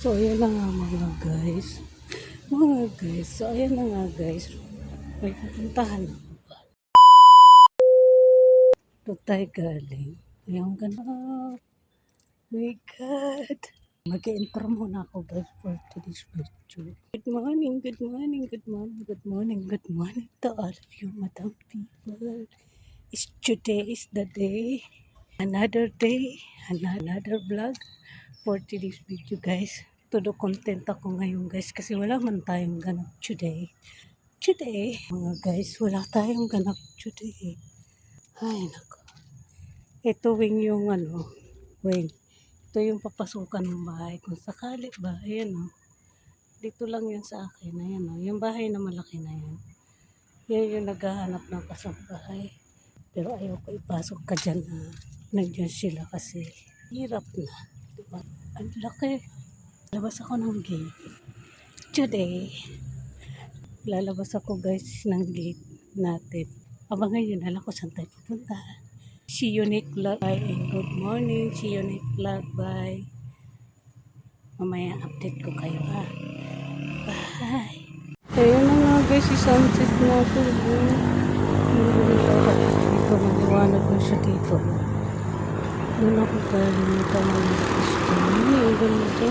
So, ayan na nga mga guys. Mga guys, so ayan na nga guys. May pupuntahan ako. Ito tayo galing. Ayun ganda. My God. Mag-intro muna ako guys for today's video. Good morning, good morning, good morning, good morning, good morning to all of you madam people. Today is the day. Another day, another vlog for today's video guys. Todo content ako ngayon guys kasi wala man tayong ganap today. Mga guys, wala tayong ganap today. Ay, nako. Ito wing yung wing. Ito yung papasukan ng bahay. Kung sakali ba, ayan o. Dito lang yan sa akin. Ayan o. Yung bahay na malaki na yan. Yan yung naghahanap ng kasambahay. Pero ayaw ko ipasok ka dyan na nandiyan sila kasi hirap na. Diba? Ang laki. Labas ako ng gate. Today, lalabas ako guys ng gate natin. Abangan yun, alam ko saan tayo pupunta. See you next vlog. Bye and good morning. See you next vlog. Bye. Mamaya update ko kayo ha. Bye. Ayun na nga guys, si sunset na ito. Dito, maliwanag na siya dito. Doon ako galing ito ng gusto. Ang ganda.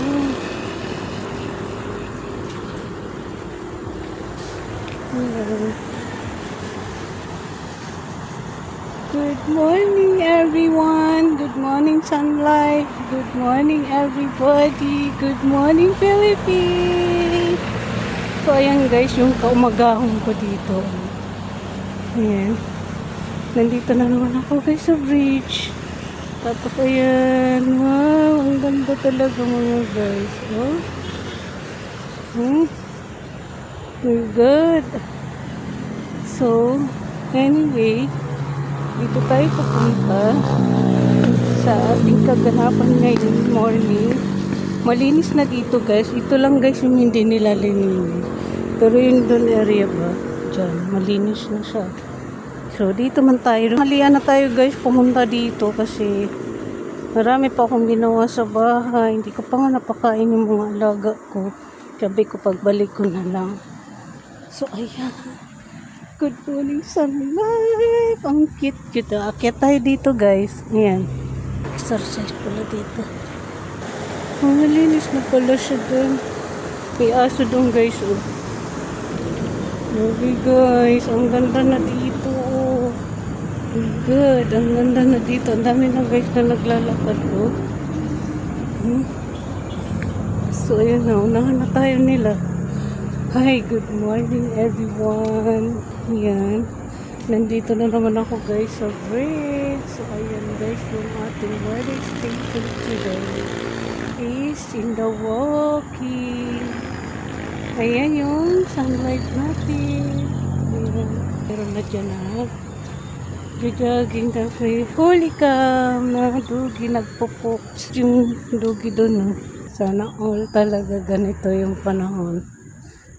Good morning everyone. Good morning sunlight. Good morning everybody. Good morning Philippines. So ayan guys yung kaumagahon ko dito. Ayan. Nandito na naman ako guys sa bridge. Tapos ayan. Wow. Ang ganda talaga mga guys. Oh. My God. So anyway. Dito tayo pupunta sa ating kaganapan ngayon morning. Malinis na dito guys. Ito lang guys yung hindi nila lininis. Pero yung doon area ba? Diyan, malinis na siya. So dito man tayo. Halian na tayo guys pumunta dito kasi marami pa akong ginawa sa bahay. Hindi ko pa nga napakain yung mga alaga ko. Sabi ko pagbalik ko na lang. So ayan. Good morning sunlight. Ang cute. Akyat tayo dito guys. Ayan. Exercise pala dito. Ang malinis na pala siya doon. May aso doon guys. Oh. Okay guys. Ang ganda na dito. Oh. Good. Ang ganda na dito. Ang dami na guys na naglalakad. Oh. So ayan na. Unahan na tayo nila. Hi, good morning everyone. Ayan. Nandito na naman ako guys sa bridge. So ayan guys, yung ating wedding station today is in the walking. Ayan yung sunlight natin. Ayan. Meron na dyan na. Jogging na free. Holy cow na dugi nagpupok. Yung dugi dun. Sana all talaga ganito yung panahon.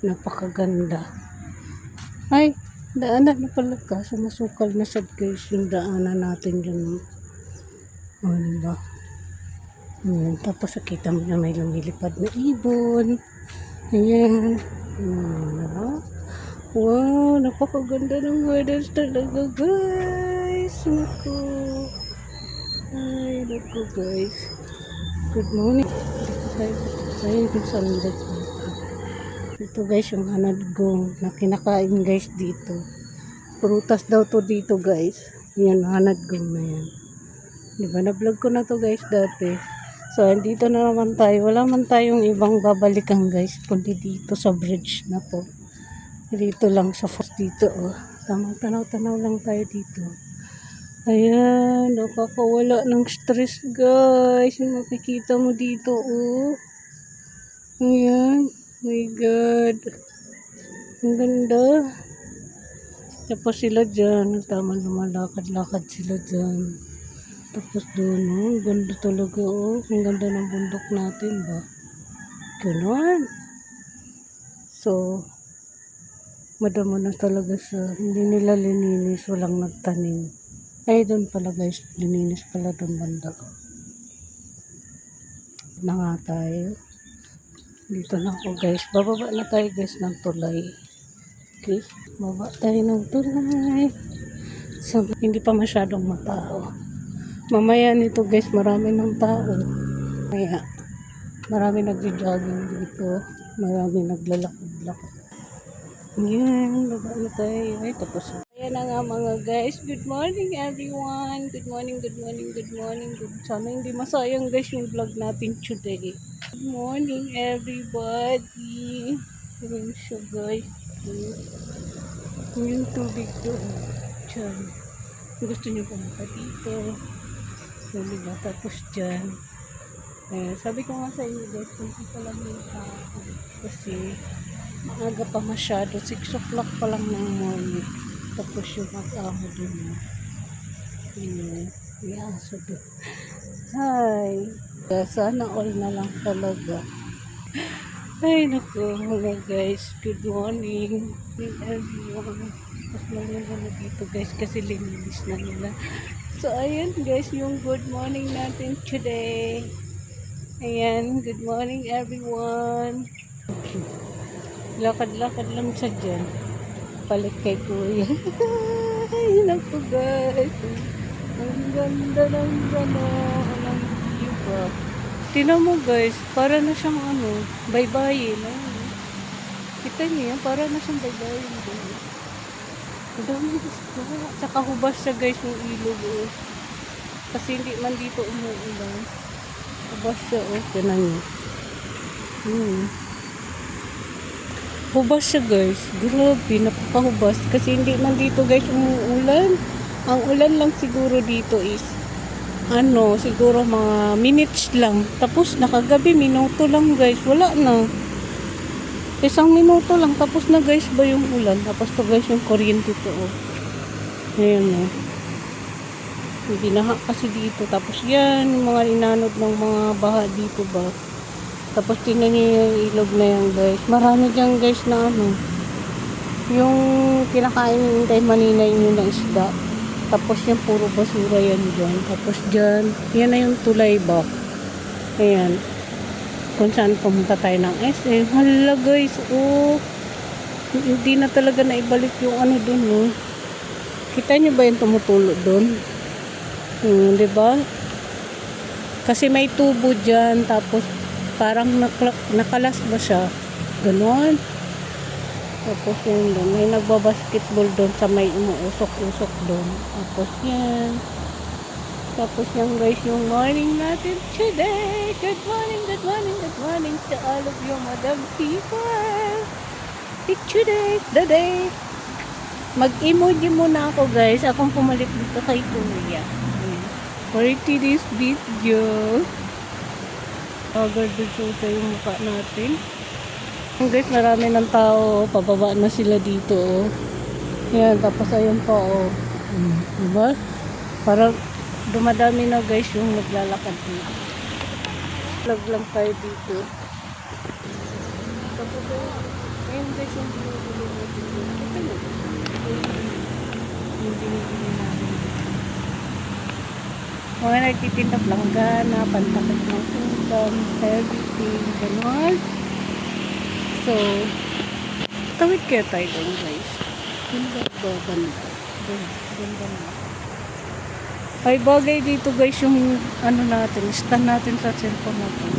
Napakaganda. Ay, daanan na pala ka. Sumasukal na sad guys yung daanan natin dyan. O, diba? Ayan. Tapos nakita mo na may lumilipad na ibon. Ayan. Ayan. Wow, napakaganda ng weather talaga guys. Naku. Ay, naku guys. Good morning. Dito tayo yung sunlight. Ito guys yung hanad gong na kinakain guys dito. Prutas daw to dito guys. Yan hanad gong na yan. Diba na-vlog ko na to guys dati. So dito na naman tayo. Wala man tayong ibang babalikan guys. Kundi dito sa bridge na to. Dito lang sa first dito oh. Tamang tanaw-tanaw lang tayo dito. Ayan. Nakakawala ng stress guys. Yung makikita mo dito oh. Ayan. My God. Ang ganda. Tapos sila dyan. Tama lumalakad-lakad sila dyan. Tapos doon, oh. Ang ganda talaga, oh. Ang ganda ng bundok natin, ba? Ganon. So, madamo na talaga siya. Hindi nila lininis. Walang nagtanim. Ay, doon pala guys. Lininis pala doon banda. Na nga tayo. Dito na ako guys. Bababa na tayo guys ng tulay. Okay. Baba tayo ng tulay. So, hindi pa masyadong matao. Mamaya nito guys, marami ng tao. Kaya, marami nagjo-jogging dito. Marami naglalakad-lakad. Yan, baba na tayo. Ay, tapos. Ayan na nga mga guys. Good morning everyone. Good morning, good morning, good morning. Sana hindi masayang guys yung vlog natin today. Good morning everybody. Ayan siya guys. Yung tubig doon. Diyan. Gusto niyo pumunta dito. Sabi ba? Tapos dyan. Sabi ko nga sa inyo guys, hindi pa lang yung tao. Kasi maaga pa masyado. 6 o'clock pa lang ng morning. Tapos yung mag-amo dun. May aso dun. Hi! Sana all na lang talaga. Ay naku mga guys. Good morning. Good everyone. Mas maganda na dito guys kasi lininis na nila. So ayan guys yung good morning natin today. Ayan, good morning everyone. Lakad-lakad lang sa dyan. Palit kay kuya. Ay, naku guys. Ang ganda ng gano'n. Ang iba. Tingnan mo guys, para na siyang baybayin. Kita niyo yan, para na siyang baybayin. Ang dami gusto. Tsaka hubas siya guys yung ilog. Kasi hindi man dito umuulan. Hubas siya tingnan niyo. Hubas siya guys. Grabe, napakahubas. Kasi hindi man dito guys umuulan. Ang ulan lang siguro dito is siguro mga minutes lang. Tapos nakagabi, minuto lang guys. Wala na. 1 minuto lang. Tapos na guys ba yung ulan. Tapos to guys yung kuryente to. Ayan Hindi naha kasi dito. Tapos yan, mga inanod ng mga baha dito ba. Tapos tingnan niyo yung ilog na yan guys. Marami dyan guys na yung kinakain tayo maninay nyo na isda. Tapos yung puro basura yan dyan. Tapos dyan, yan na yung tulay ba. Ayan. Kung saan pumunta tayo ng SM. Hala guys, hindi na talaga naibalik yung dun. Kita nyo ba yung tumutulo dun? Diba? Kasi may tubo dyan. Tapos parang nakalas ba siya? Ganon. Tapos yun doon. May nagbabasketball doon sa may umuusok-usok doon. Tapos yan. Tapos yan guys yung morning natin today. Good morning, good morning, good morning to all of you madam people. It's today, the day. Mag-emoji muna ako guys. Akong pumalit dito kay kuya. For today's video. Agad dito yung mukha natin. Guys, marami ng tao. Pababa na sila dito. Yan, tapos ayun pa diba? Parang dumadami na guys yung naglalakad dito. Vlog lang tayo dito. Tapos ayun guys yung binibili natin dito. Ito mo. Yung binibili natin dito. Mga nagtitinda planggana, pantakot ng ulam, everything, gano'n. So, tawid kaya tayo doon guys. Ganda ba? Ganda na. Ay bagay dito guys yung natin, stand natin sa cellphone natin.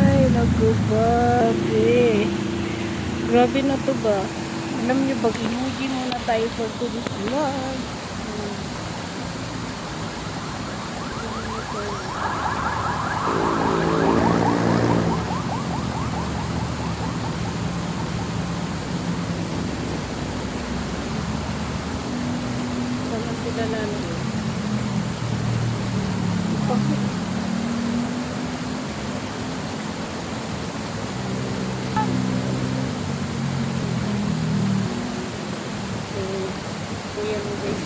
Ay, nagbababi. Grabe na to ba? Alam nyo ba, emoji muna tayo for today's vlog. Kuya mo guys.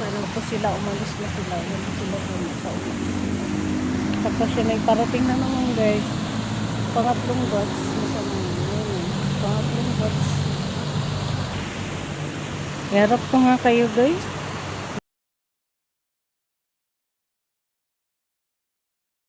Sana po sila umalis na sila. Yan sila po nakauwi. Tapos yun ay parating na naman guys. Pangatlong batch. Pangatlong batch. Yarap ko nga kayo guys.